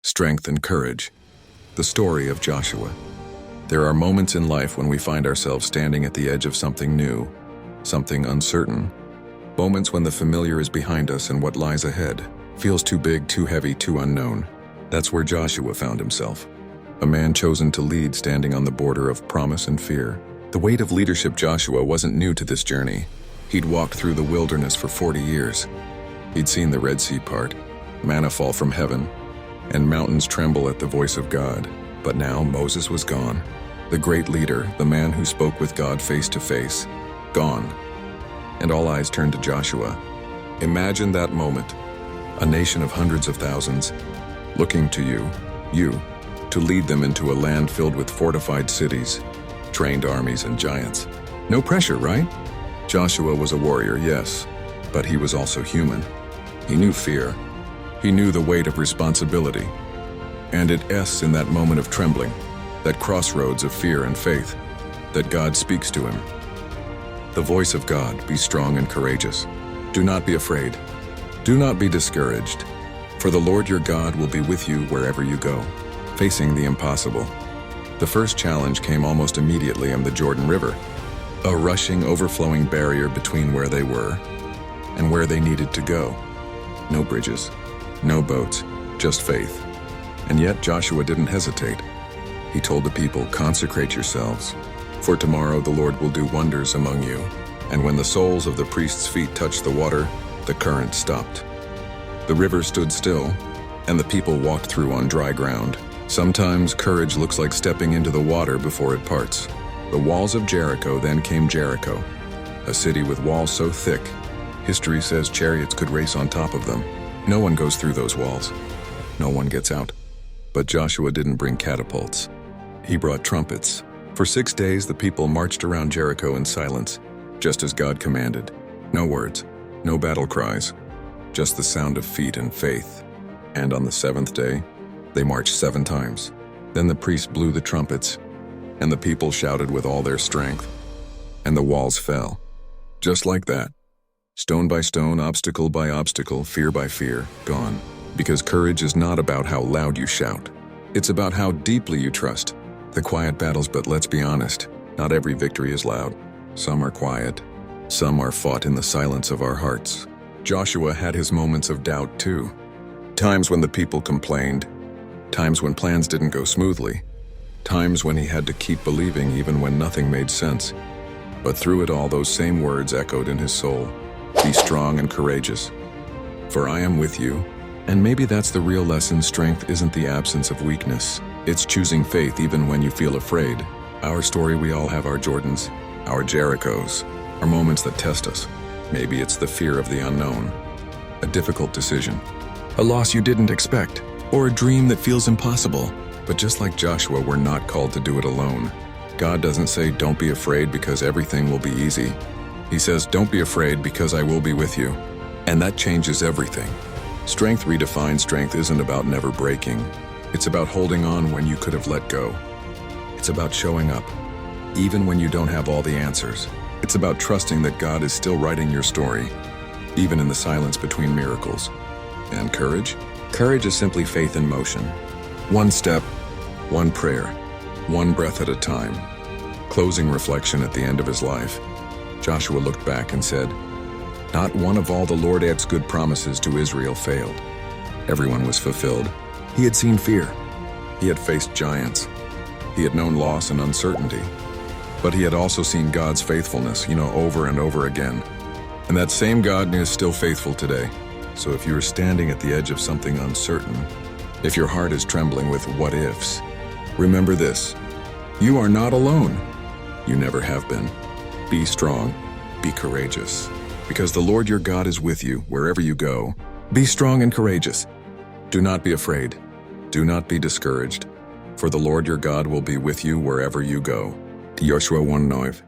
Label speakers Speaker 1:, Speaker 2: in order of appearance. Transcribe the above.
Speaker 1: strength, and courage. The story of Joshua. There are moments in life when we find ourselves standing at the edge of something new, something uncertain. Moments when the familiar is behind us and what lies ahead feels too big, too heavy, too unknown. That's where Joshua found himself. A man chosen to lead, standing on the border of promise and fear. The weight of leadership. Joshua wasn't new to this journey. He'd walked through the wilderness for 40 years. He'd seen the Red Sea part, manna fall from heaven, and mountains tremble at the voice of God. But now Moses was gone. The great leader, the man who spoke with God face to face, gone. And all eyes turned to Joshua. Imagine that moment. A nation of hundreds of thousands, looking to you, to lead them into a land filled with fortified cities, trained armies, and giants. No pressure, right? Joshua was a warrior, yes, but he was also human. He knew fear. He knew the weight of responsibility. And it's in that moment of trembling, that crossroads of fear and faith, that God speaks to him. The voice of God: be strong and courageous. Do not be afraid. Do not be discouraged. For the Lord your God will be with you wherever you go. Facing the impossible. The first challenge came almost immediately on the Jordan River, a rushing, overflowing barrier between where they were and where they needed to go. No bridges, no boats, just faith. And yet Joshua didn't hesitate. He told the people, consecrate yourselves, for tomorrow the Lord will do wonders among you. And when the soles of the priests' feet touched the water, the current stopped. The river stood still, and the people walked through on dry ground. Sometimes courage looks like stepping into the water before it parts. The walls of Jericho. Then came Jericho, a city with walls so thick, history says chariots could race on top of them. No one goes through those walls. No one gets out. But Joshua didn't bring catapults. He brought trumpets. For 6 days the people marched around Jericho in silence, just as God commanded. No words, no battle cries, just the sound of feet and faith. And on the 7th day, they marched 7 times. Then the priests blew the trumpets, and the people shouted with all their strength. And the walls fell. Just like that. Stone by stone, obstacle by obstacle, fear by fear, gone. Because courage is not about how loud you shout. It's about how deeply you trust. The quiet battles. But let's be honest, not every victory is loud. Some are quiet. Some are fought in the silence of our hearts. Joshua had his moments of doubt too. Times when the people complained. Times when plans didn't go smoothly. Times when he had to keep believing even when nothing made sense. But through it all, those same words echoed in his soul. Be strong and courageous, for I am with you. And maybe that's the real lesson. Strength isn't the absence of weakness. It's choosing faith even when you feel afraid. Our story, we all have our Jordans, our Jerichos, our moments that test us. Maybe it's the fear of the unknown, a difficult decision, a loss you didn't expect, or a dream that feels impossible. But just like Joshua, we're not called to do it alone. God doesn't say, don't be afraid because everything will be easy. He says, don't be afraid because I will be with you. And that changes everything. Strength redefined. Strength isn't about never breaking. It's about holding on when you could have let go. It's about showing up, even when you don't have all the answers. It's about trusting that God is still writing your story, even in the silence between miracles. And courage? Courage is simply faith in motion. One step, one prayer, one breath at a time. Closing reflection. At the end of his life, Joshua looked back and said, not one of all the Lord's good promises to Israel failed. Everyone was fulfilled. He had seen fear. He had faced giants. He had known loss and uncertainty. But he had also seen God's faithfulness, over and over again. And that same God is still faithful today. So if you're standing at the edge of something uncertain, if your heart is trembling with what ifs, remember this: you are not alone. You never have been. Be strong, be courageous, because the Lord your God is with you wherever you go. Be strong and courageous. Do not be afraid. Do not be discouraged, for the Lord your God will be with you wherever you go. Joshua 1:9